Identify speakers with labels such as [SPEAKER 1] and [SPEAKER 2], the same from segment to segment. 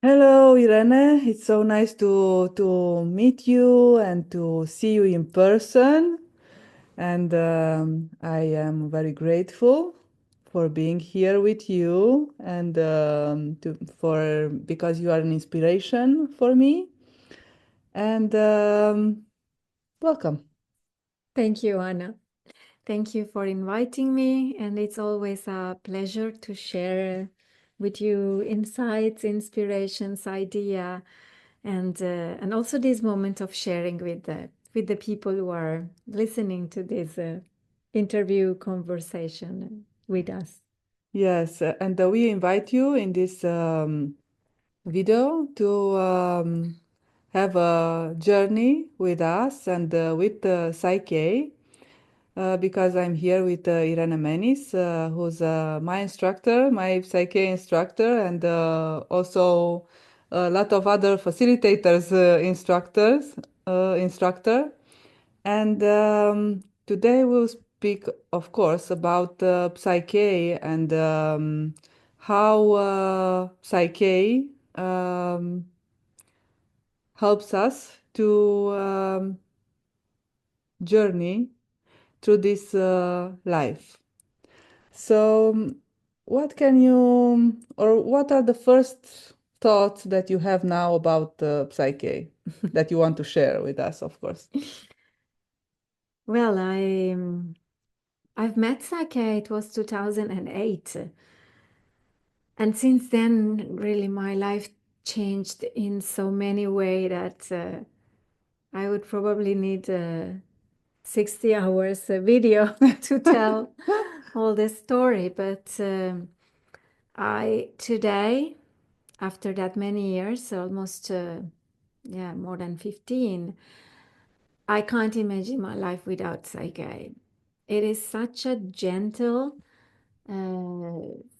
[SPEAKER 1] Hello, Irene. It's so nice to meet you and to see you in person. And I am very grateful for being here with you and for because you are an inspiration for me. And welcome.
[SPEAKER 2] Thank you, Anna. Thank you for inviting me, and it's always a pleasure to share with you insights, inspirations, idea, and also this moment of sharing with the people who are listening to this interview conversation with us.
[SPEAKER 1] Yes, and we invite you in this video to have a journey with us and with PSYCH-K. Because I'm here with Irene Menis, who's my instructor, my PSYCH-K instructor, and also a lot of other facilitators, instructor. And today we'll speak, of course, about PSYCH-K and how PSYCH-K helps us to journey through this life. So, what can you, or what are the first thoughts that you have now about PSYCH-K that you want to share with us, of course?
[SPEAKER 2] Well, I've met PSYCH-K, it was 2008. And since then, really, my life changed in so many ways that I would probably need 60 hours video to tell all the story. But I today, after that many years, almost more than 15, I can't imagine my life without PSYCH-K. It is such a gentle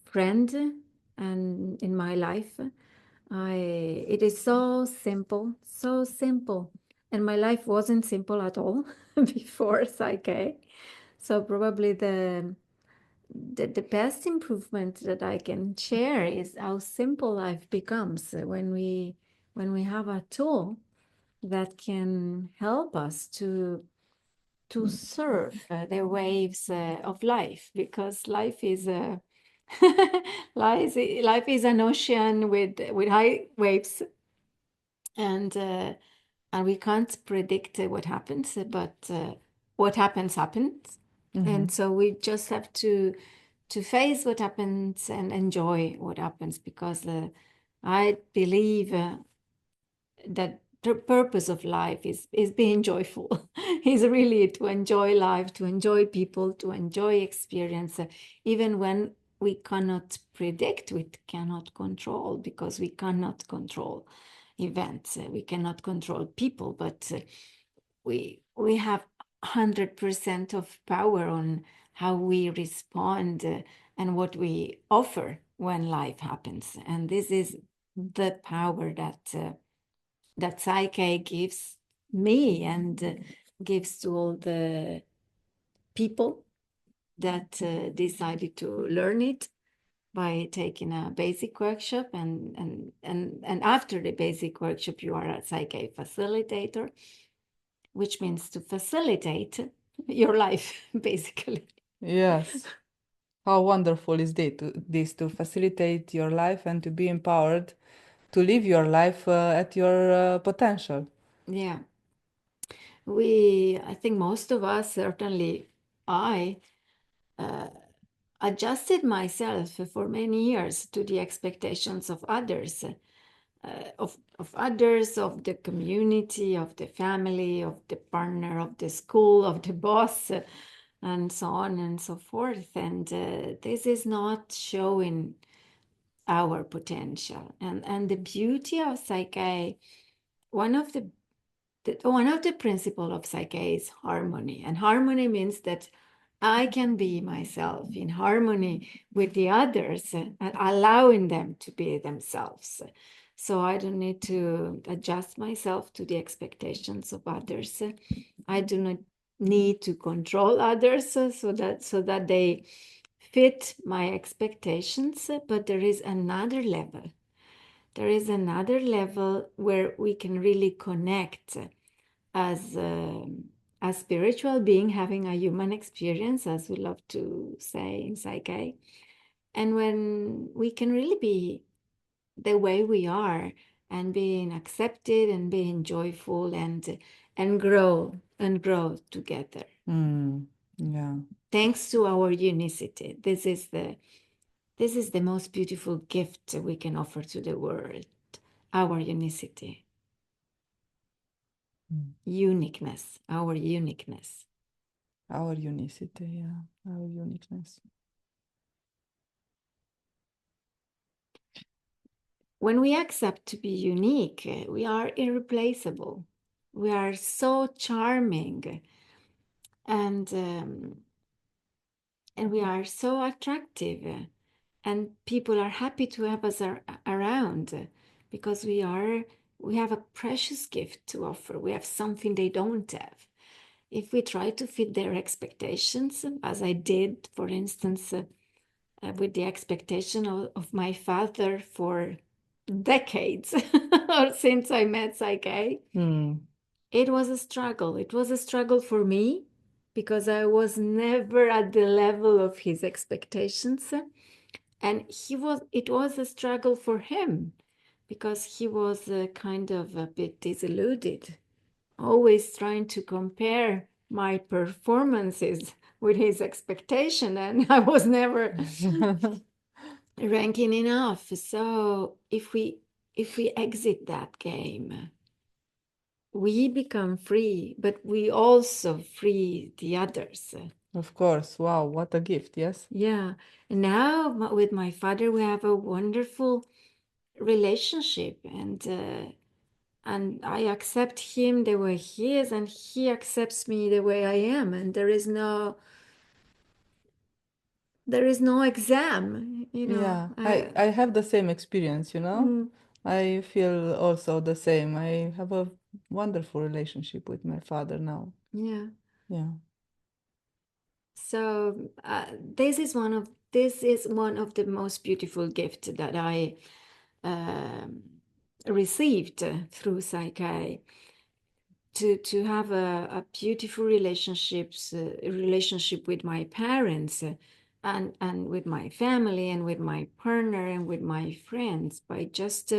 [SPEAKER 2] friend and in my life. It is so simple. And my life wasn't simple at all before PSYCH-K. So probably the best improvement that I can share is how simple life becomes when we have a tool that can help us to surf the waves of life, because life is a life is an ocean with high waves, and we can't predict what happens, but what happens. And so we just have to face what happens and enjoy what happens, because I believe that the purpose of life is being joyful. Is really to enjoy life, to enjoy people, to enjoy experience, even when we cannot predict, we cannot control, because we cannot control events, we cannot control people, but we have 100% of power on how we respond and what we offer when life happens. And this is the power that PSYCH-K gives me and gives to all the people that decided to learn it by taking a basic workshop, and after the basic workshop you are a PSYCH-K facilitator, which means to facilitate your life basically.
[SPEAKER 1] Yes. How wonderful is this to facilitate your life and to be empowered to live your life at your potential?
[SPEAKER 2] Yeah. I think most of us, certainly I, adjusted myself for many years to the expectations of others, of others, of the community, of the family, of the partner, of the school, of the boss, and so on and so forth. And this is not showing our potential. And the beauty of PSYCH-K, one of the principle of PSYCH-K is harmony. And harmony means that I can be myself in harmony with the others and allowing them to be themselves. So I don't need to adjust myself to the expectations of others. I do not need to control others so that they fit my expectations. But there is another level there is another level where we can really connect as a spiritual being having a human experience, as we love to say in Psyche. And when we can really be the way we are and being accepted and being joyful and grow together.
[SPEAKER 1] Yeah.
[SPEAKER 2] Thanks to our unicity. This is the most beautiful gift we can offer to the world. Our unicity. Uniqueness. Our uniqueness.
[SPEAKER 1] Our unicity, yeah. Our uniqueness.
[SPEAKER 2] When we accept to be unique, we are irreplaceable. We are so charming, and we are so attractive, and people are happy to have us around because we have a precious gift to offer. We have something they don't have. If we try to fit their expectations, as I did, for instance, with the expectation of my father for decades or since I met Psyche, it was a struggle. It was a struggle for me because I was never at the level of his expectations. And it was a struggle for him because he was kind of a bit disillusioned, always trying to compare my performances with his expectation, and I was never ranking enough. So if we exit that game, we become free, but we also free the others.
[SPEAKER 1] Of course. Wow, what a gift, yes?
[SPEAKER 2] Yeah. And now with my father, we have a wonderful relationship, and I accept him the way he is, and he accepts me the way I am, and there is no exam,
[SPEAKER 1] Yeah, I have the same experience, I feel also the same. I have a wonderful relationship with my father now.
[SPEAKER 2] Yeah.
[SPEAKER 1] Yeah.
[SPEAKER 2] So this is one of the most beautiful gifts that I received through Psyche. To have a beautiful relationship with my parents, and with my family, and with my partner, and with my friends, by just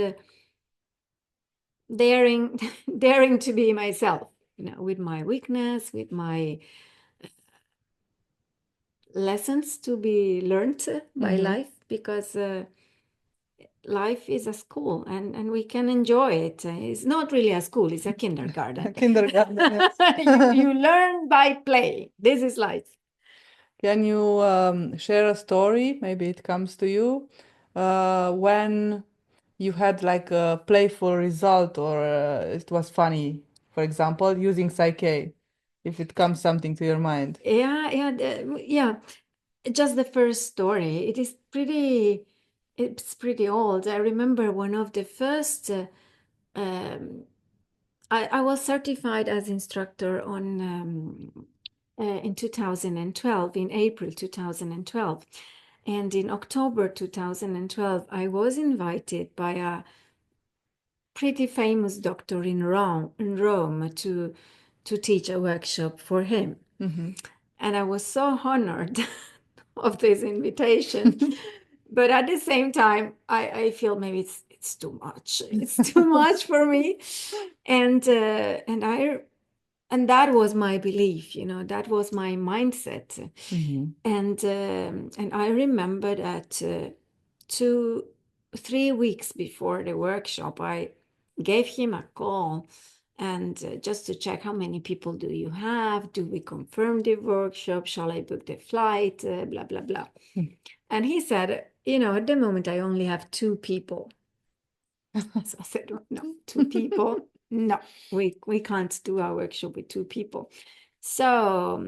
[SPEAKER 2] daring to be myself, with my weakness, with my lessons to be learned by life, because life is a school, and we can enjoy it. It's not really a school, it's a kindergarten.
[SPEAKER 1] Kindergarten, yes.
[SPEAKER 2] You learn by play. This is life.
[SPEAKER 1] Can you share a story? Maybe it comes to you when you had like a playful result, or it was funny, for example, using Psyche, if it comes something to your mind.
[SPEAKER 2] Yeah. Just the first story. It's pretty old. I remember one of the first. I was certified as instructor in 2012, in April 2012. And in October 2012, I was invited by a pretty famous doctor in Rome to teach a workshop for him. And I was so honored of this invitation. But at the same time, I feel maybe it's too much. It's too much for me. And that was my belief, that was my mindset. And I remember that 3 weeks before the workshop, I gave him a call, and just to check how many people do you have, do we confirm the workshop, shall I book the flight, blah blah blah. And he said, at the moment I only have 2 people. So I said, no, 2 people, no, we can't do our workshop with 2 people. So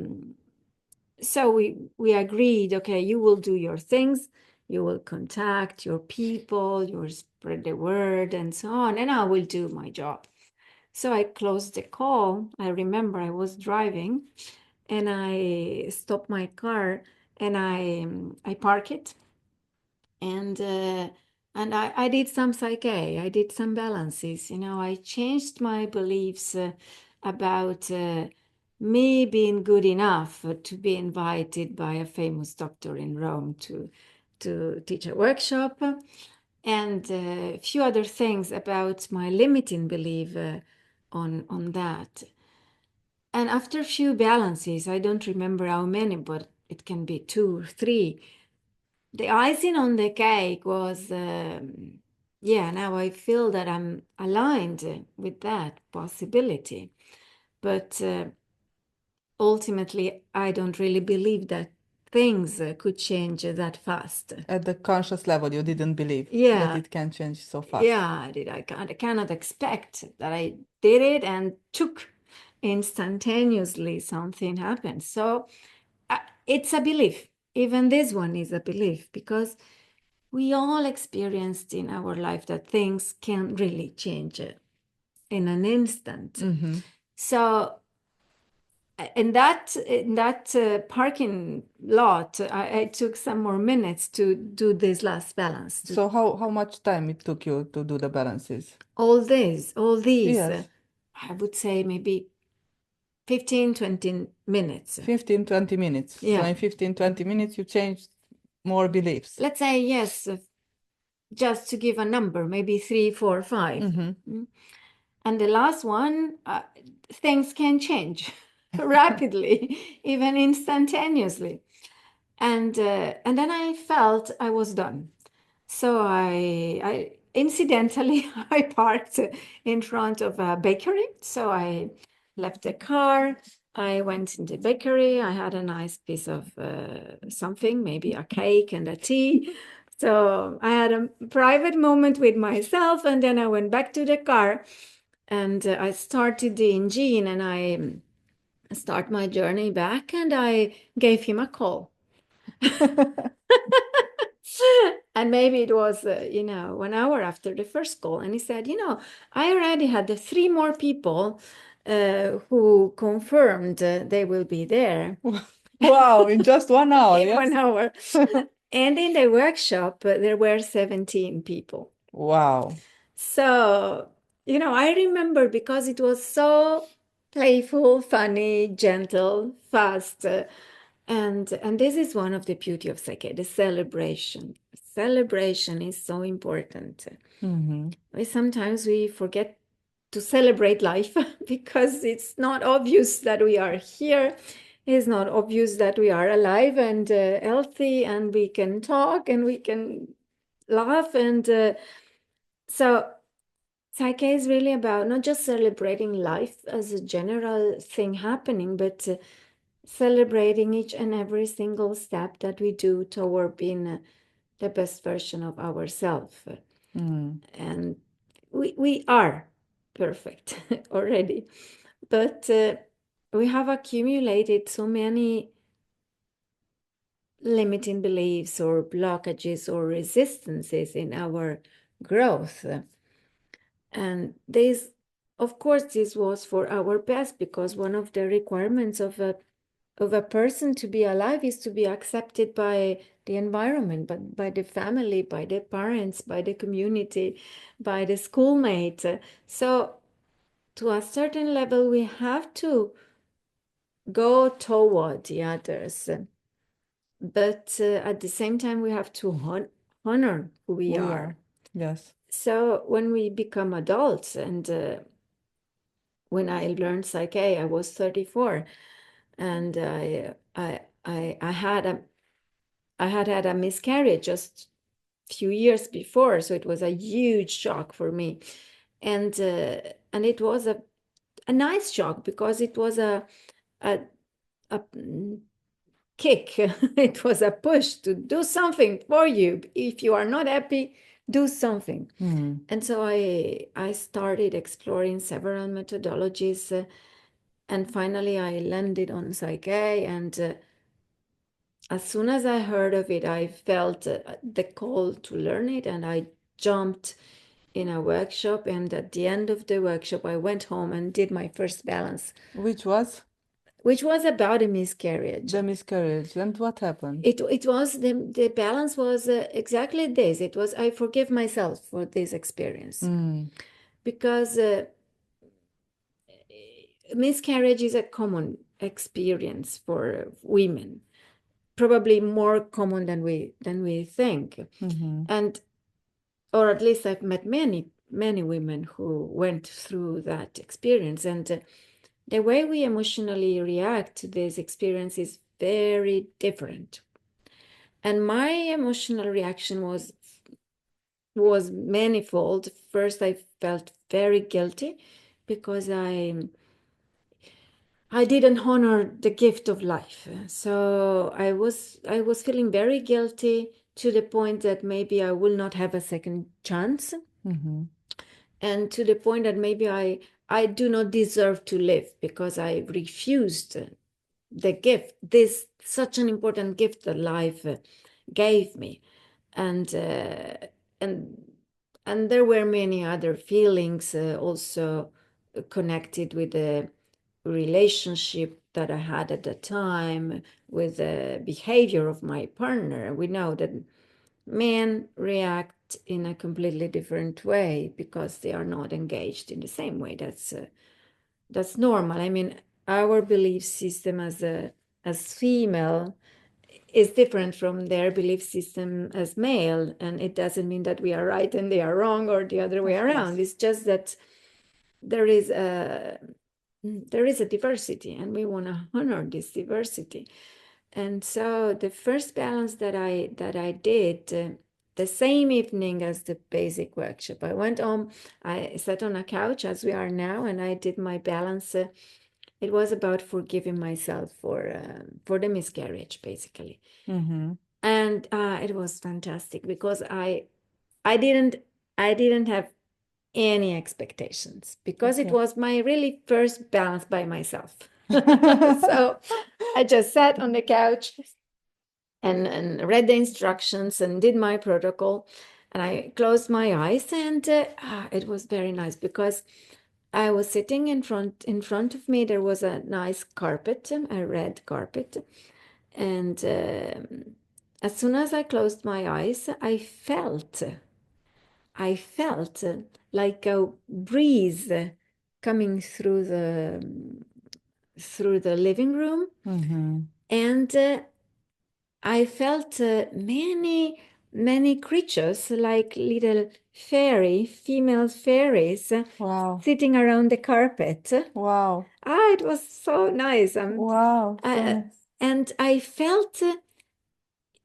[SPEAKER 2] we agreed, okay, you will do your things, you will contact your people, you will spread the word and so on, and I will do my job. So I closed the call. I remember I was driving, and I stopped my car, and I park it, and And I did some Psyche, I did some balances, I changed my beliefs about me being good enough to be invited by a famous doctor in Rome to teach a workshop, and a few other things about my limiting belief on that. And after a few balances, I don't remember how many, but it can be 2 or 3. The icing on the cake was, now I feel that I'm aligned with that possibility. But ultimately, I don't really believe that things could change that fast.
[SPEAKER 1] At the conscious level, you didn't believe that it can change so fast.
[SPEAKER 2] Yeah, I cannot expect that I did it and instantaneously something happened. So it's a belief. Even this one is a belief, because we all experienced in our life that things can really change in an instant.
[SPEAKER 1] Mm-hmm.
[SPEAKER 2] So in that parking lot, I took some more minutes to do this last balance.
[SPEAKER 1] So how much time it took you to do the balances?
[SPEAKER 2] All these,
[SPEAKER 1] Yes.
[SPEAKER 2] I would say maybe 15, 20 minutes.
[SPEAKER 1] 15, 20 minutes.
[SPEAKER 2] Yeah.
[SPEAKER 1] So in 15, 20 minutes, you changed more beliefs.
[SPEAKER 2] Let's say, yes, just to give a number, maybe 3, 4, 5.
[SPEAKER 1] Mm-hmm.
[SPEAKER 2] And the last one, things can change rapidly, even instantaneously. And then I felt I was done. So I incidentally, I parked in front of a bakery. So I left the car. I went in the bakery. I had a nice piece of something, maybe a cake and a tea. So I had a private moment with myself, and then I went back to the car, and I started the engine, and I start my journey back, and I gave him a call. And maybe it was, 1 hour after the first call. And he said, I already had the 3 more people who confirmed they will be there.
[SPEAKER 1] Wow, in just 1 hour.
[SPEAKER 2] In
[SPEAKER 1] Yes?
[SPEAKER 2] 1 hour. And in the workshop, there were 17 people.
[SPEAKER 1] Wow.
[SPEAKER 2] So, I remember, because it was so playful, funny, gentle, fast. And this is one of the beauty of Psyche, the celebration. Celebration is so important.
[SPEAKER 1] Mm-hmm.
[SPEAKER 2] Sometimes we forget to celebrate life because it's not obvious that we are here. It's not obvious that we are alive and healthy, and we can talk and we can laugh. And so Psyche is really about not just celebrating life as a general thing happening, but celebrating each and every single step that we do toward being the best version of ourselves. And we are perfect already, but we have accumulated so many limiting beliefs or blockages or resistances in our growth. And this, of course, this was for our best, because one of the requirements of a person to be alive is to be accepted by the environment, but by the family, by the parents, by the community, by the schoolmate. So to a certain level, we have to go toward the others. But at the same time, we have to honor who we are.
[SPEAKER 1] Yes.
[SPEAKER 2] So when we become adults, and when I learned Psyche, I was 34, and I had a miscarriage just a few years before, so it was a huge shock for me, and it was a nice shock, because it was a kick. It was a push to do something for you. If you are not happy, do something. And so I started exploring several methodologies, and finally I landed on Psyche. And as soon as I heard of it, I felt the call to learn it, and I jumped in a workshop. And at the end of the workshop, I went home and did my first balance.
[SPEAKER 1] Which was?
[SPEAKER 2] which was about a miscarriage.
[SPEAKER 1] The miscarriage. And what happened?
[SPEAKER 2] It was the balance was exactly this. It was I forgive myself for this experience because miscarriage is a common experience for women, probably more common than we think, and or at least I've met many women who went through that experience, and the way we emotionally react to this experience is very different. And my emotional reaction was manifold. First, I felt very guilty because I didn't honor the gift of life. So I was feeling very guilty to the point that maybe I will not have a second chance. And to the point that maybe I do not deserve to live because I refused the gift, this such an important gift that life gave me. And there were many other feelings also connected with the relationship that I had at the time, with the behavior of my partner. We know that men react in a completely different way because they are not engaged in the same way. That's normal. I mean, our belief system as female is different from their belief system as male, and it doesn't mean that we are right and they are wrong or the other way around. It's just that there is a diversity, and we want to honor this diversity. And so the first balance that I did the same evening as the basic workshop, I went home, I sat on a couch as we are now, and I did my balance. It was about forgiving myself for the miscarriage, basically. And it was fantastic because I didn't have any expectations because it was my really first balance by myself. So I just sat on the couch and read the instructions and did my protocol, and I closed my eyes, and it was very nice because I was sitting in front of me. There was a nice carpet, a red carpet, and as soon as I closed my eyes, I felt like a breeze coming through the living room, and I felt many creatures, like little female fairies, sitting around the carpet.
[SPEAKER 1] Wow.
[SPEAKER 2] It was so nice.
[SPEAKER 1] Wow. So nice.
[SPEAKER 2] And I felt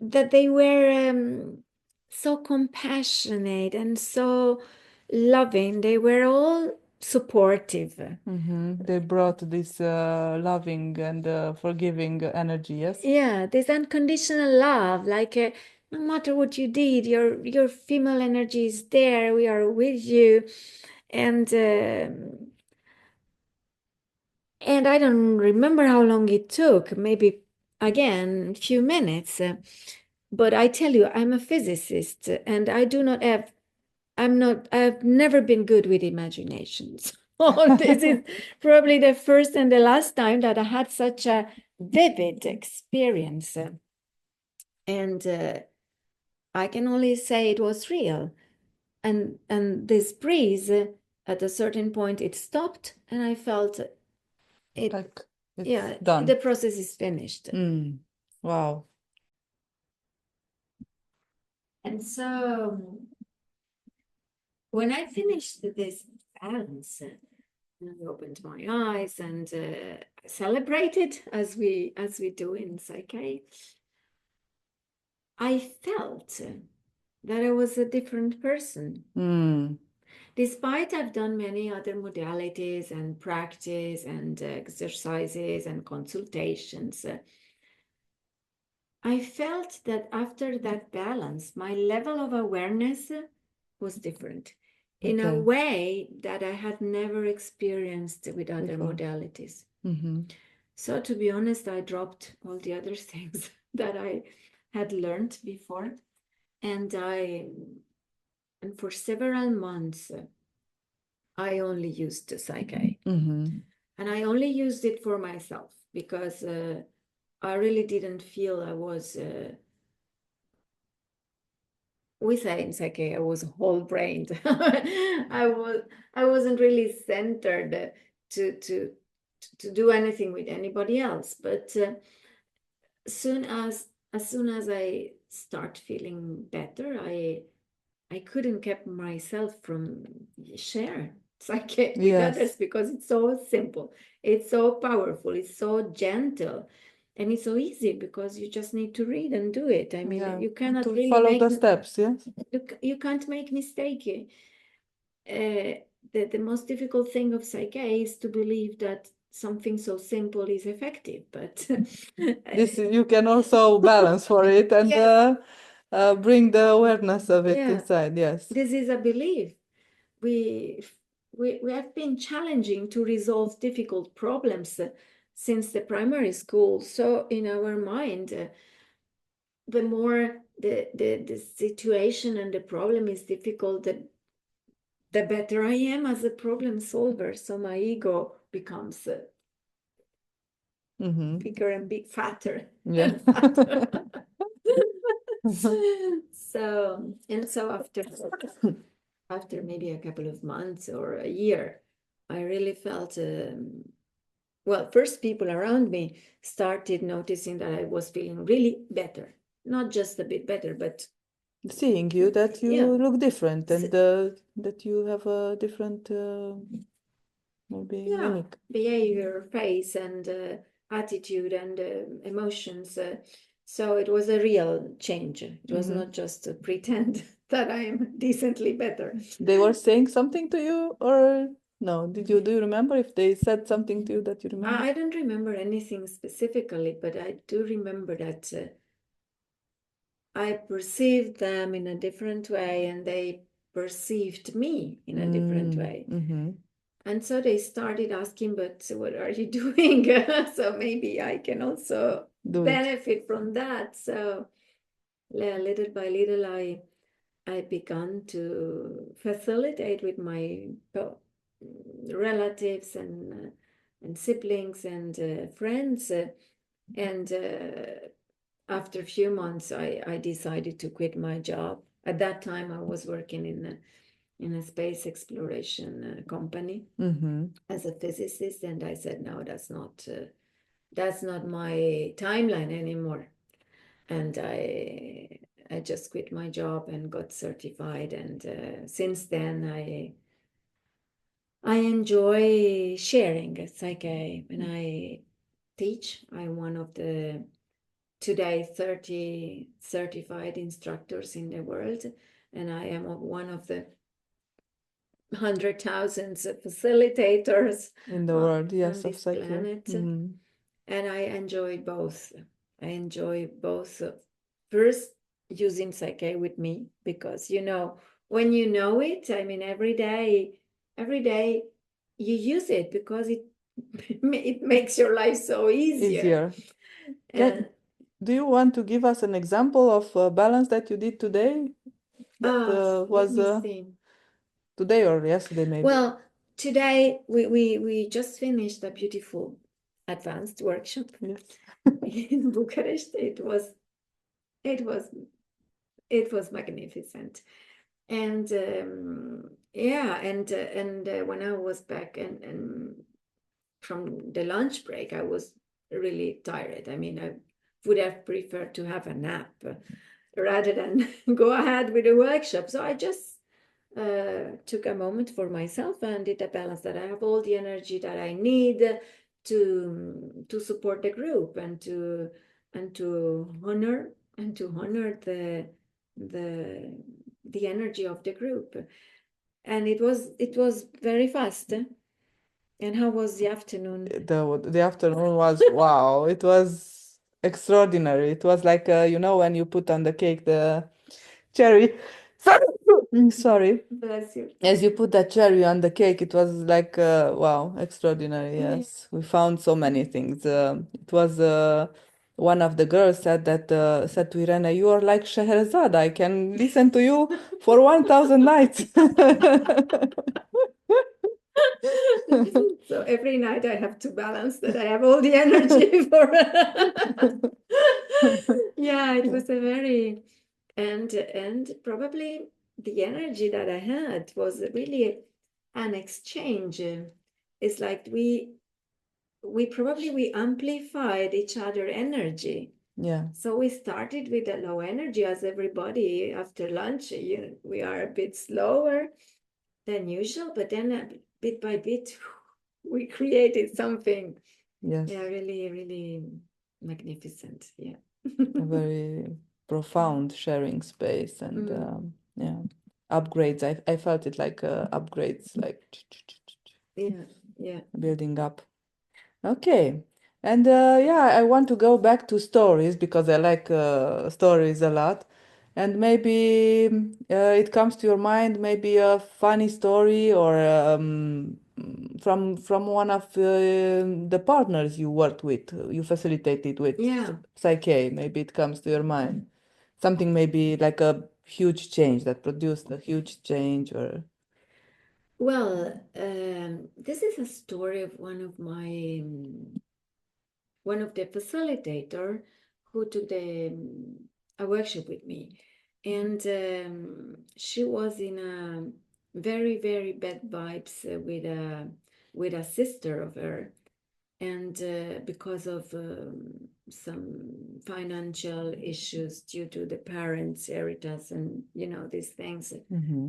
[SPEAKER 2] that they were so compassionate and so loving. They were all supportive.
[SPEAKER 1] They brought this loving and forgiving energy, yes?
[SPEAKER 2] Yeah, this unconditional love, like no matter what you did, your female energy is there. We are with you, and I don't remember how long it took. Maybe again a few minutes. But I tell you, I'm a physicist, and I've never been good with imaginations. Oh, this is probably the first and the last time that I had such a vivid experience. And I can only say it was real. And this breeze, at a certain point, it stopped, and I felt it.
[SPEAKER 1] Like it's done.
[SPEAKER 2] The process is finished.
[SPEAKER 1] Wow.
[SPEAKER 2] And so when I finished this balance, I opened my eyes and celebrated as we do in Psyche. I felt that I was a different person. Despite I've done many other modalities and practice and exercises and consultations, I felt that after that balance, my level of awareness was different in a way that I had never experienced with other modalities. So to be honest, I dropped all the other things that I had learned before. And for several months, I only used Psyche. And I only used it for myself. because I really didn't feel I was, we say in Psyche, I was whole-brained. I wasn't really centered to do anything with anybody else. But as soon as I start feeling better, I couldn't keep myself from share Psyche with others, because it's so simple, it's so powerful, it's so gentle, and it's so easy because you just need to read and do it. I mean, you cannot really
[SPEAKER 1] follow the steps. Yes,
[SPEAKER 2] you can't make mistake. The most difficult thing of Psyche is to believe that something so simple is effective, but
[SPEAKER 1] this you can also balance for it and bring the awareness of it inside. Yes,
[SPEAKER 2] this is a belief. We have been challenging to resolve difficult problems since the primary school. So in our mind, the more the situation and the problem is difficult, the better I am as a problem solver. So my ego becomes bigger and fatter.
[SPEAKER 1] Yeah.
[SPEAKER 2] And fatter. So after maybe a couple of months or a year, I really felt, well, first people around me started noticing that I was feeling really better. Not just a bit better, but
[SPEAKER 1] seeing you that you look different and that you have a different maybe unique
[SPEAKER 2] behavior, face, and attitude and emotions. So it was a real change. It was not just a pretend that I am decently better.
[SPEAKER 1] They were saying something to you, or no? Do you remember if they said something to you that you remember?
[SPEAKER 2] I don't remember anything specifically, but I do remember that I perceived them in a different way, and they perceived me in a different way. And so they started asking, but what are you doing? So maybe I can also benefit from that. So little by little, I began to facilitate with my relatives and siblings and friends. And after a few months, I decided to quit my job. At that time, I was working in a space exploration company as a physicist, and I said, no, that's not my timeline anymore. And I just quit my job and got certified, and since then I enjoy sharing Psyche, and I teach. I'm one of the today 30 certified instructors in the world, and I am one of the 100,000 facilitators
[SPEAKER 1] in the world,
[SPEAKER 2] on this planet.
[SPEAKER 1] And
[SPEAKER 2] I enjoy both. I enjoy both. First, using Psyche with me, because when you know it, I mean, every day you use it because it makes your life so easier.
[SPEAKER 1] Do you want to give us an example of a balance that you did today? That was today or yesterday, maybe?
[SPEAKER 2] Well, today we just finished a beautiful advanced workshop in Bucharest. It was magnificent, and when I was back and from the lunch break, I was really tired. I mean, I would have preferred to have a nap rather than go ahead with the workshop. So I just took a moment for myself and did a balance, that I have all the energy that I need to support the group and to honor the energy of the group. And it was very fast. And how was the afternoon?
[SPEAKER 1] The afternoon was wow. It was extraordinary. It was like when you put on the cake the cherry. Sorry.
[SPEAKER 2] Bless you.
[SPEAKER 1] As you put that cherry on the cake, it was like wow, extraordinary. Yes, we found so many things. It was one of the girls said to Irene, "You are like Scheherazade. I can listen to you for 1,000 nights."
[SPEAKER 2] So every night I have to balance that I have all the energy for. Yeah, it was a very, and probably the energy that I had was really an exchange. It's like we amplified each other energy.
[SPEAKER 1] Yeah.
[SPEAKER 2] So we started with a low energy, as everybody after lunch. We are a bit slower than usual, but then bit by bit, we created something.
[SPEAKER 1] Yes.
[SPEAKER 2] Yeah, really, really magnificent. Yeah.
[SPEAKER 1] A very profound sharing space, and yeah, upgrades. I felt it like upgrades, like
[SPEAKER 2] Yeah.
[SPEAKER 1] building up. Okay. And yeah, I want to go back to stories because I like stories a lot. And maybe it comes to your mind, maybe a funny story or from one of the partners you worked with, you facilitated with PSYCH-K. Maybe it comes to your mind. Something maybe like a huge change that produced a huge change, or...
[SPEAKER 2] Well, this is a story of one of the facilitator who took a workshop with me, and she was in a very, very bad vibes with a sister of her, and because of some financial issues due to the parents' inheritance, and these things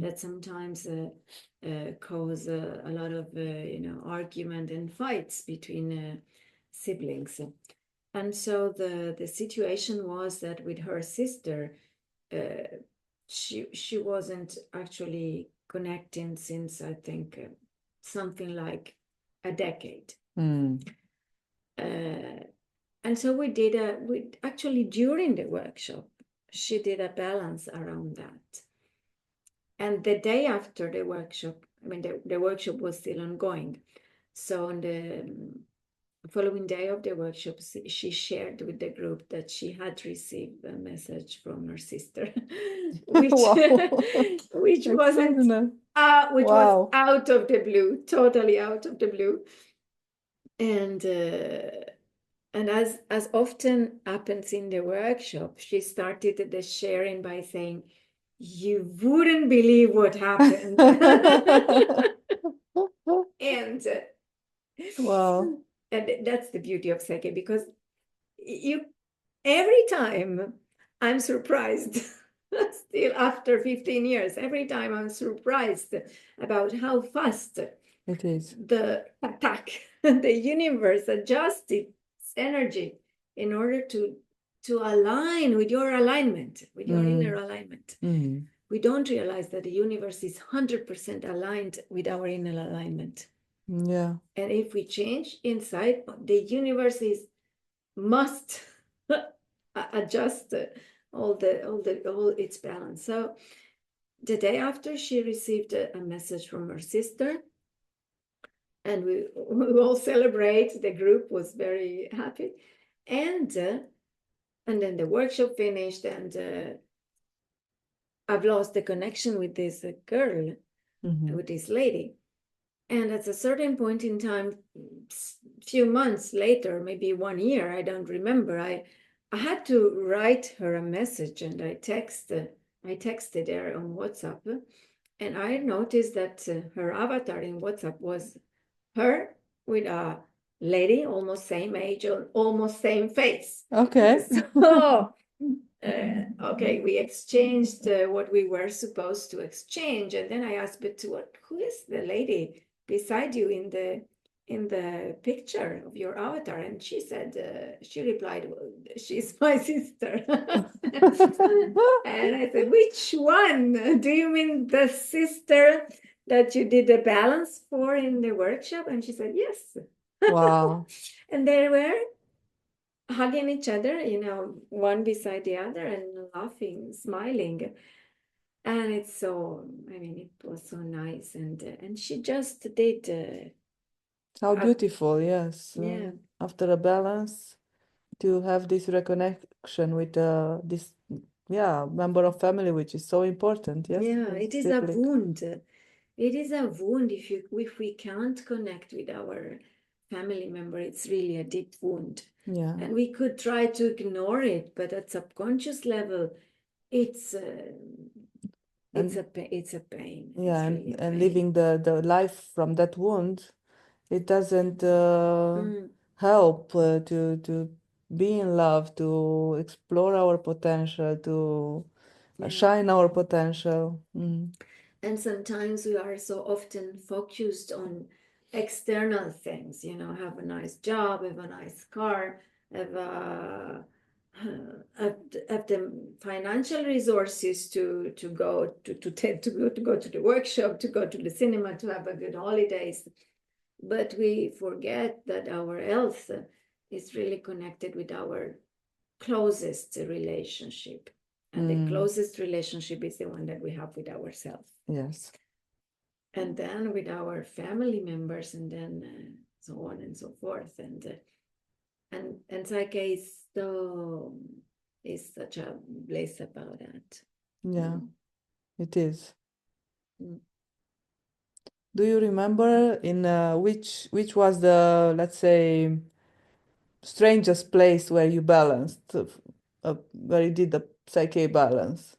[SPEAKER 2] that sometimes cause a lot of argument and fights between siblings. And so the situation was that with her sister, she wasn't actually connecting since, I think, something like a decade. And so we actually, during the workshop, she did a balance around that. And the day after the workshop, I mean, the workshop was still ongoing. So on the following day of the workshop, she shared with the group that she had received a message from her sister, which wasn't, which was out of the blue, totally out of the blue. And as often happens in the workshop, she started the sharing by saying, "You wouldn't believe what happened." And
[SPEAKER 1] wow.
[SPEAKER 2] And that's the beauty of PSYCH-K, because every time I'm surprised, still after 15 years, every time I'm surprised about how fast
[SPEAKER 1] it is
[SPEAKER 2] the attack, the universe adjusts its energy in order to align with your alignment, with your inner alignment. We don't realize that the universe is 100% aligned with our inner alignment.
[SPEAKER 1] Yeah.
[SPEAKER 2] And if we change inside, the universe must adjust all its balance. So the day after, she received a message from her sister, and we all celebrate. The group was very happy, and then the workshop finished, and I've lost the connection with this girl, with this lady. And at a certain point in time, few months later, maybe 1 year, I don't remember, I had to write her a message, and I texted her on WhatsApp, and I noticed that her avatar in WhatsApp was her with a lady almost same age, almost same face.
[SPEAKER 1] Okay.
[SPEAKER 2] So okay, we exchanged what we were supposed to exchange, and then I asked, "But who is the lady beside you in the picture of your avatar?" And she said, she replied, "Well, she's my sister." And I said, "Which one? Do you mean the sister that you did the balance for in the workshop?" And she said, "Yes."
[SPEAKER 1] Wow.
[SPEAKER 2] And they were hugging each other, one beside the other, and laughing, smiling. And it was so nice. And she just did.
[SPEAKER 1] How beautiful, yes.
[SPEAKER 2] Yeah.
[SPEAKER 1] After a balance, to have this reconnection with this member of family, which is so important. Yes.
[SPEAKER 2] Yeah, it is a wound. it is a wound. If we can't connect with our family member, it's really a deep wound.
[SPEAKER 1] Yeah.
[SPEAKER 2] And we could try to ignore it, but at subconscious level, it's a pain.
[SPEAKER 1] Yeah,
[SPEAKER 2] it's really
[SPEAKER 1] and
[SPEAKER 2] pain.
[SPEAKER 1] living the life from that wound, it doesn't help to be in love, to explore our potential, to shine our potential.
[SPEAKER 2] And sometimes we are so often focused on external things, have a nice job, have a nice car, have the financial resources to go to go to the workshop, to go to the cinema, to have a good holidays. But we forget that our health is really connected with our closest relationship. And the closest relationship is the one that we have with ourselves.
[SPEAKER 1] Yes.
[SPEAKER 2] And then with our family members, and then so on and so forth. And PSYCH-K is such a bliss about that.
[SPEAKER 1] Yeah, it is. Do you remember in which was the, let's say, strangest place where you balanced, where you did the PSYCH-K balance?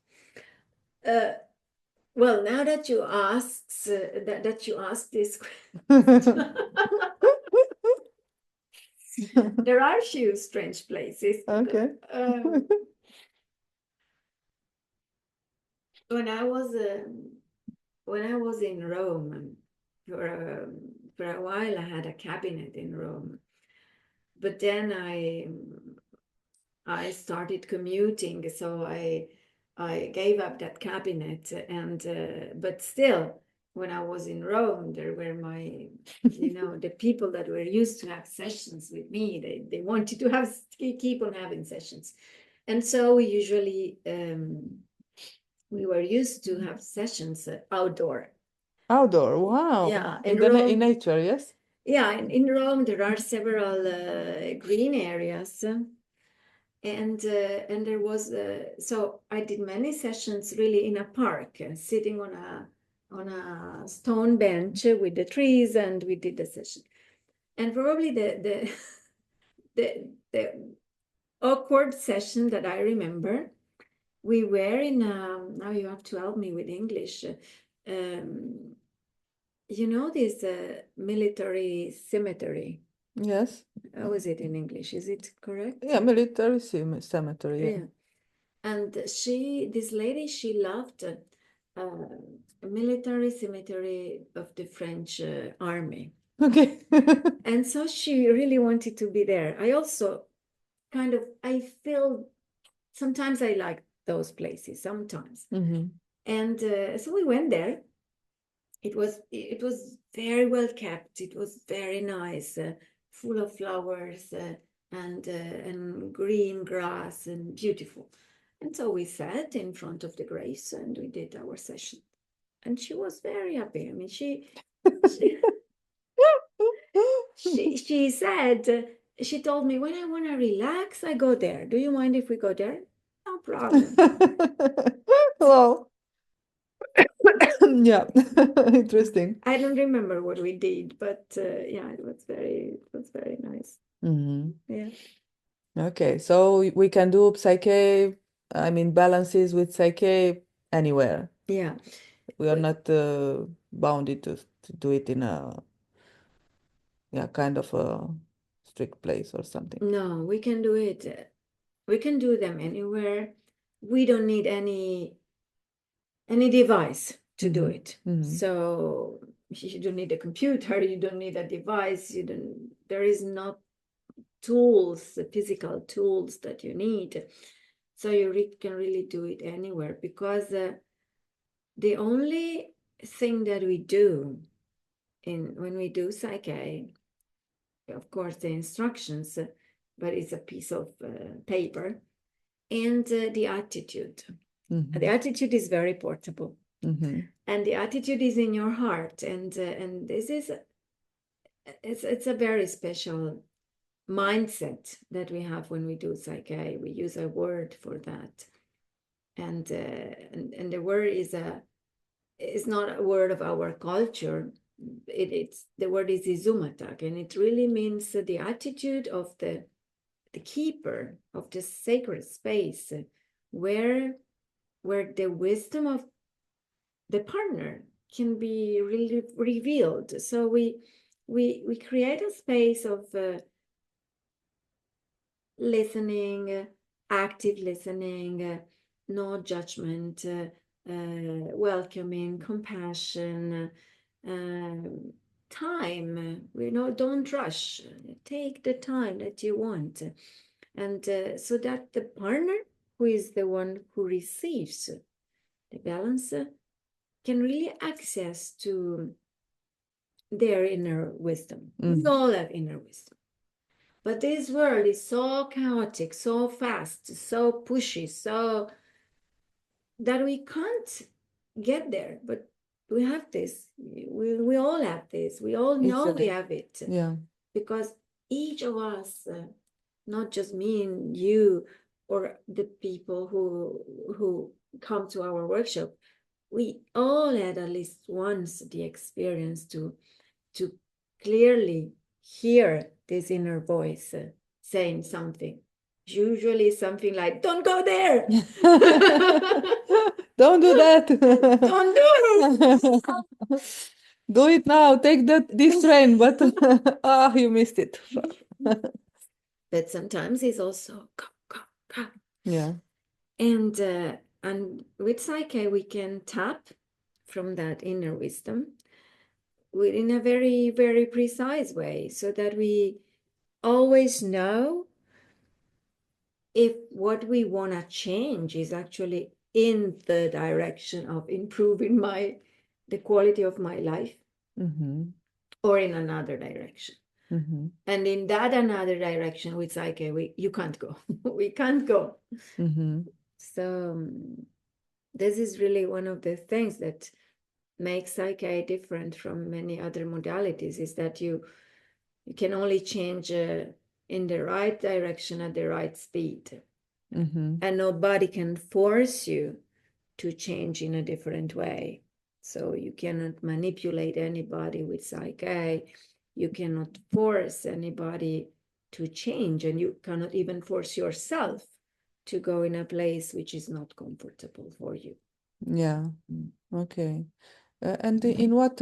[SPEAKER 2] Well, now that you asked this question, there are few strange places.
[SPEAKER 1] Okay.
[SPEAKER 2] When I was in Rome for a while, I had a cabinet in Rome, but then I started commuting, so I gave up that cabinet. And but still, when I was in Rome, there were my the people that were used to have sessions with me. They wanted to keep on having sessions, and so we usually we were used to have sessions outdoor.
[SPEAKER 1] Outdoor, wow.
[SPEAKER 2] Yeah,
[SPEAKER 1] in nature, yes.
[SPEAKER 2] Yeah, in Rome there are several green areas. And there was so I did many sessions really in a park, sitting on a stone bench with the trees, and we did the session. And probably the awkward session that I remember, we were in now you have to help me with English. This military cemetery.
[SPEAKER 1] Yes.
[SPEAKER 2] How is it in English? Is it correct?
[SPEAKER 1] Yeah, military cemetery. Yeah.
[SPEAKER 2] And this lady, she loved a military cemetery of the French army.
[SPEAKER 1] Okay.
[SPEAKER 2] And so she really wanted to be there. I also I feel sometimes I like those places, sometimes. And so we went there. It was very well kept. It was very nice, full of flowers and green grass and beautiful. And so we sat in front of the graves and we did our session. And she was very happy. I mean, she said, she told me, when I want to relax, I go there. Do you mind if we go there? No problem.
[SPEAKER 1] Wow. Yeah. Interesting.
[SPEAKER 2] I don't remember what we did, but yeah, it was very nice. Yeah.
[SPEAKER 1] Okay, so we can do PSYCH-K, I mean balances with PSYCH-K anywhere.
[SPEAKER 2] Yeah.
[SPEAKER 1] We are not bounded to do it in a kind of a strict place or something.
[SPEAKER 2] No, we can do it. We can do them anywhere. We don't need any device to do it. So you don't need a computer, you don't need a device, there is not tools, physical tools that you need. So you can really do it anywhere, because the only thing that we do when we do PSYCH-K, of course, the instructions, but it's a piece of paper, and the attitude. The attitude is very portable, and the attitude is in your heart, and this is it's a very special mindset that we have when we do PSYCH-K. We use a word for that, and the word is is not a word of our culture. It's the word is izumatak, and it really means the attitude of the keeper of the sacred space, where the wisdom of the partner can be really revealed. So we create a space of listening, active listening, no judgment, welcoming, compassion, time. Don't rush. Take the time that you want, and so that the partner, who is the one who receives the balance, can really access to their inner wisdom. We all have inner wisdom. But this world is so chaotic, so fast, so pushy, so that we can't get there. But we have this. We all have this. We all know we have it.
[SPEAKER 1] Yeah.
[SPEAKER 2] Because each of us, not just me and you, or the people who come to our workshop, we all had at least once the experience to clearly hear this inner voice saying something. Usually something like, don't go there.
[SPEAKER 1] Don't do that.
[SPEAKER 2] Don't do it.
[SPEAKER 1] Do it now. Take this train, but you missed it.
[SPEAKER 2] But sometimes it's also go.
[SPEAKER 1] Yeah.
[SPEAKER 2] And with Psyche, we can tap from that inner wisdom in a very, very precise way, so that we always know if what we want to change is actually in the direction of improving the quality of my life, or in another direction. And in that another direction with Psyche, you can't go. We can't go. So this is really one of the things that makes Psyche different from many other modalities, is that you can only change in the right direction at the right speed. And nobody can force you to change in a different way. So you cannot manipulate anybody with Psyche. You cannot force anybody to change, and you cannot even force yourself to go in a place which is not comfortable for you.
[SPEAKER 1] Yeah. Okay. And in what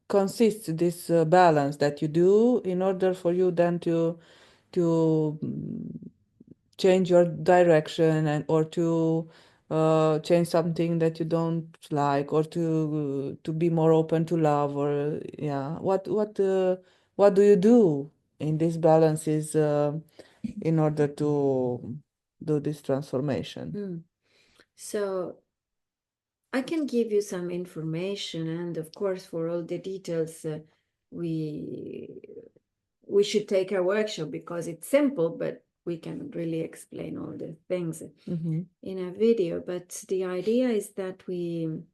[SPEAKER 1] consists this balance that you do in order for you then to change your direction or to change something that you don't like, or to be more open to love, or what do you do in these balances in order to do this transformation?
[SPEAKER 2] So I can give you some information, and of course, for all the details, we should take a workshop, because it's simple, but we can really explain all the things in a video. But the idea is that in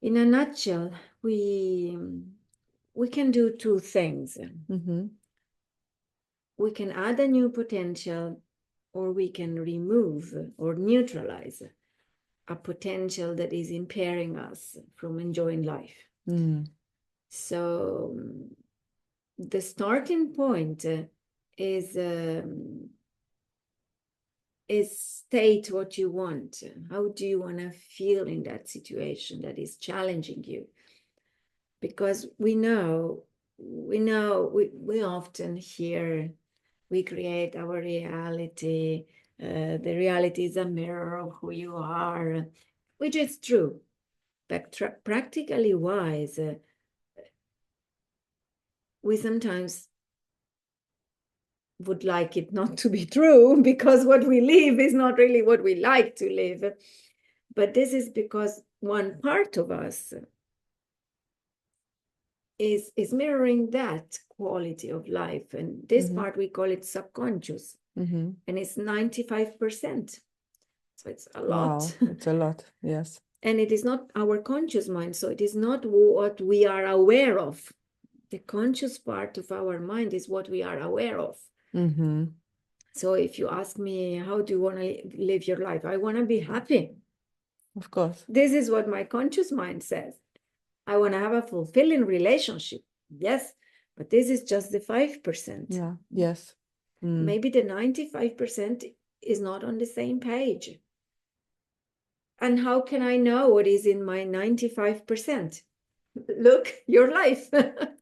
[SPEAKER 2] a nutshell, we can do two things. We can add a new potential, or we can remove or neutralize a potential that is impairing us from enjoying life. So the starting point is state what you want. How do you want to feel in that situation that is challenging you? Because we often hear, we create our reality. The reality is a mirror of who you are, which is true. But practically wise, we sometimes would like it not to be true, because what we live is not really what we like to live. But this is because one part of us is mirroring that quality of life. And this part, we call it subconscious. And it's 95%. So it's a lot.
[SPEAKER 1] Wow, it's a lot, yes.
[SPEAKER 2] And it is not our conscious mind. So it is not what we are aware of. The conscious part of our mind is what we are aware of. So if you ask me, how do you want to live your life? I want to be happy.
[SPEAKER 1] Of course.
[SPEAKER 2] This is what my conscious mind says. I want to have a fulfilling relationship. Yes, but this is just the 5%.
[SPEAKER 1] Yeah. Yes.
[SPEAKER 2] Maybe the 95% is not on the same page. And how can I know what is in my 95%? Look, your life.